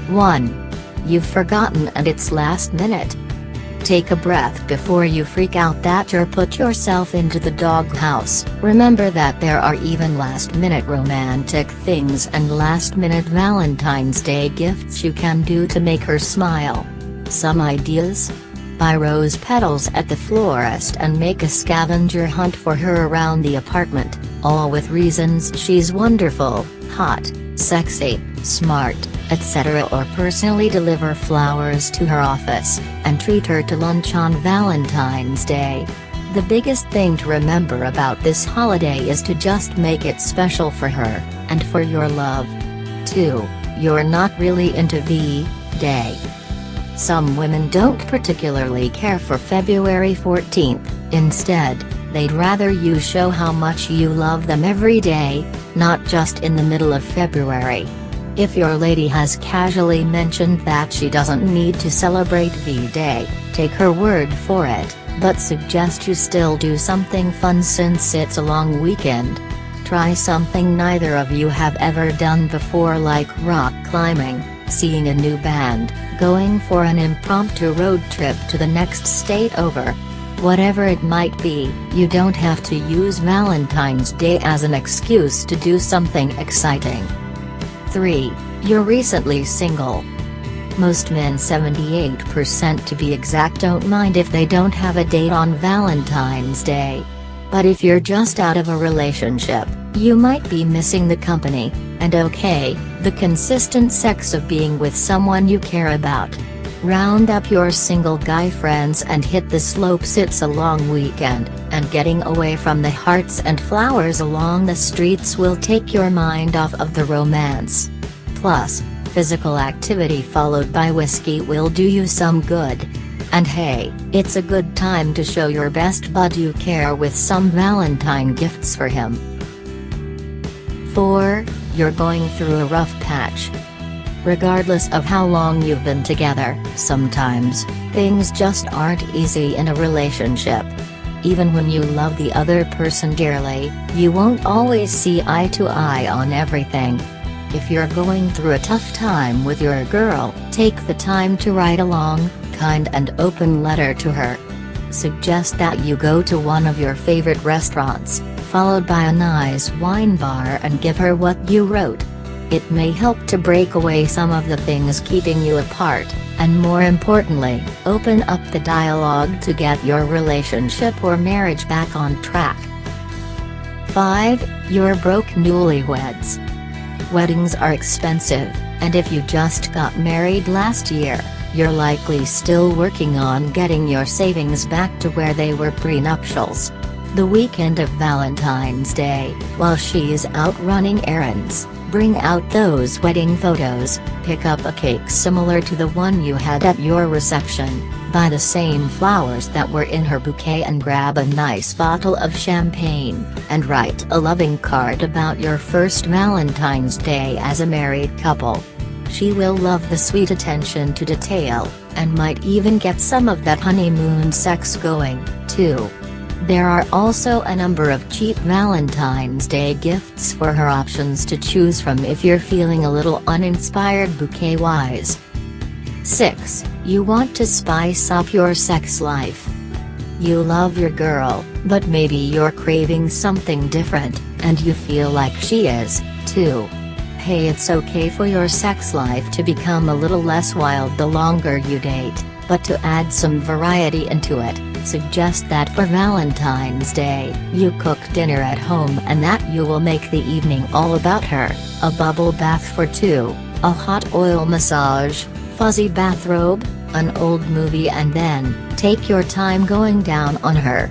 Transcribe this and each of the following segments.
1. You've forgotten and it's last minute. Take a breath before you freak out that you're put yourself into the doghouse. Remember that there are even last-minute romantic things and last-minute Valentine's Day gifts you can do to make her smile. Some ideas? Buy rose petals at the florist and make a scavenger hunt for her around the apartment, all with reasons she's wonderful, hot, sexy, smart, etc. Or personally deliver flowers to her office, and treat her to lunch on Valentine's Day. The biggest thing to remember about this holiday is to just make it special for her, and for your love. 2. You're not really into V-Day. Some women don't particularly care for February 14th, instead, they'd rather you show how much you love them every day, not just in the middle of February. If your lady has casually mentioned that she doesn't need to celebrate V-Day, take her word for it, but suggest you still do something fun since it's a long weekend. Try something neither of you have ever done before, like rock climbing, seeing a new band, going for an impromptu road trip to the next state over. Whatever it might be, you don't have to use Valentine's Day as an excuse to do something exciting. 3. You're recently single. Most men, 78% to be exact, don't mind if they don't have a date on Valentine's Day. But if you're just out of a relationship, you might be missing the company, and okay, the consistent sex of being with someone you care about. Round up your single guy friends and hit the slopes. It's a long weekend, and getting away from the hearts and flowers along the streets will take your mind off of the romance. Plus, physical activity followed by whiskey will do you some good. And hey, it's a good time to show your best bud you care with some Valentine gifts for him. 4. You're going through a rough patch. Regardless of how long you've been together, sometimes, things just aren't easy in a relationship. Even when you love the other person dearly, you won't always see eye to eye on everything. If you're going through a tough time with your girl, take the time to write a long, kind and open letter to her. Suggest that you go to one of your favorite restaurants, followed by a nice wine bar, and give her what you wrote. It may help to break away some of the things keeping you apart, and more importantly, open up the dialogue to get your relationship or marriage back on track. 5. You're broke newlyweds. Weddings are expensive, and if you just got married last year, you're likely still working on getting your savings back to where they were pre-nuptials. The weekend of Valentine's Day, while she's out running errands, bring out those wedding photos, pick up a cake similar to the one you had at your reception, buy the same flowers that were in her bouquet, and grab a nice bottle of champagne, and write a loving card about your first Valentine's Day as a married couple. She will love the sweet attention to detail, and might even get some of that honeymoon sex going, too. There are also a number of cheap Valentine's Day gifts for her options to choose from if you're feeling a little uninspired bouquet-wise. 6. You want to spice up your sex life. You love your girl, but maybe you're craving something different, and you feel like she is, too. Hey, it's okay for your sex life to become a little less wild the longer you date, but to add some variety into it, suggest that for Valentine's Day, you cook dinner at home and that you will make the evening all about her, a bubble bath for two, a hot oil massage, fuzzy bathrobe, an old movie, and then, take your time going down on her.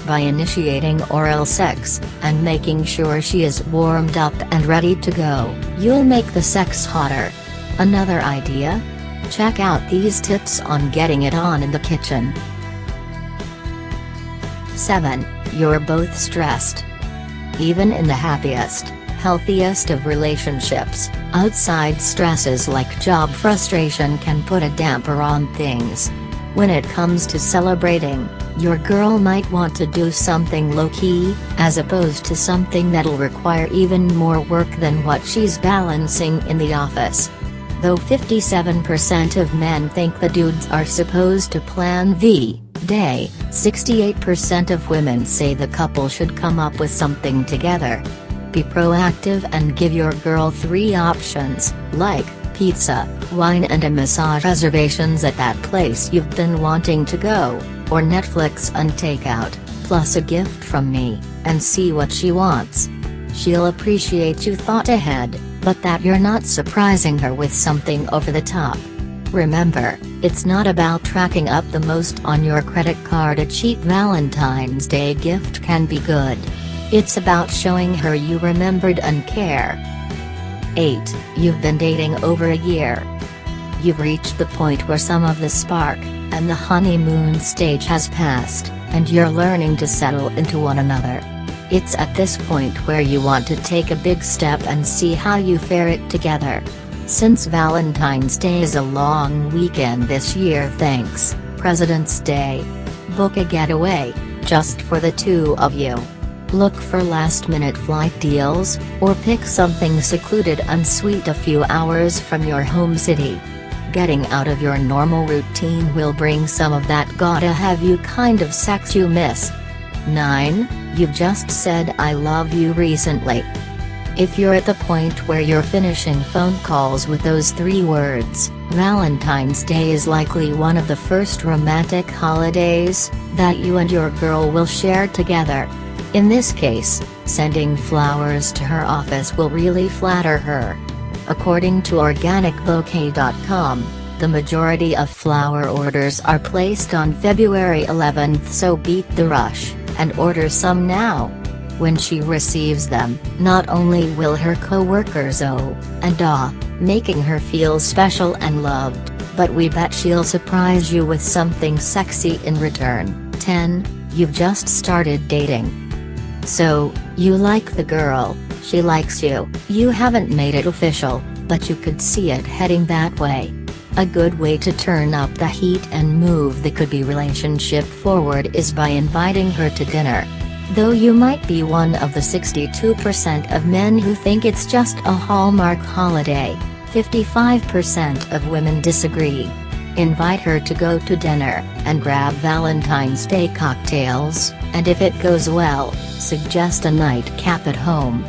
By initiating oral sex, and making sure she is warmed up and ready to go, you'll make the sex hotter. Another idea? Check out these tips on getting it on in the kitchen. 7. You're both stressed. Even in the happiest, healthiest of relationships, outside stresses like job frustration can put a damper on things. When it comes to celebrating, your girl might want to do something low-key, as opposed to something that'll require even more work than what she's balancing in the office. Though 57% of men think the dudes are supposed to plan the day, 68% of women say the couple should come up with something together. Be proactive and give your girl 3 options, like pizza, wine and a massage, reservations at that place you've been wanting to go, or Netflix and takeout, plus a gift from me, and see what she wants. She'll appreciate you thought ahead, but that you're not surprising her with something over the top. Remember, it's not about tracking up the most on your credit card. A cheap Valentine's Day gift can be good. It's about showing her you remembered and care. 8. You've been dating over a year. You've reached the point where some of the spark and the honeymoon stage has passed, and you're learning to settle into one another. It's at this point where you want to take a big step and see how you fare it together. Since Valentine's Day is a long weekend this year, thanks President's Day. Book a getaway, just for the 2 of you. Look for last-minute flight deals, or pick something secluded and sweet a few hours from your home city. Getting out of your normal routine will bring some of that gotta-have-you kind of sex you miss. 9. You've just said I love you recently. If you're at the point where you're finishing phone calls with those 3 words, Valentine's Day is likely one of the first romantic holidays that you and your girl will share together. In this case, sending flowers to her office will really flatter her. According to organicbouquet.com, the majority of flower orders are placed on February 11th, so beat the rush, and order some now. When she receives them, not only will her co-workers oh and ah, making her feel special and loved, but we bet she'll surprise you with something sexy in return. 10. You've just started dating. So, you like the girl, she likes you. You haven't made it official, but you could see it heading that way. A good way to turn up the heat and move the could-be relationship forward is by inviting her to dinner. Though you might be one of the 62% of men who think it's just a Hallmark holiday, 55% of women disagree. Invite her to go to dinner, and grab Valentine's Day cocktails, and if it goes well, suggest a nightcap at home.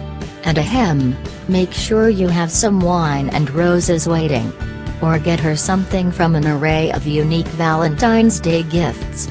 And ahem, make sure you have some wine and roses waiting. Or get her something from an array of unique Valentine's Day gifts.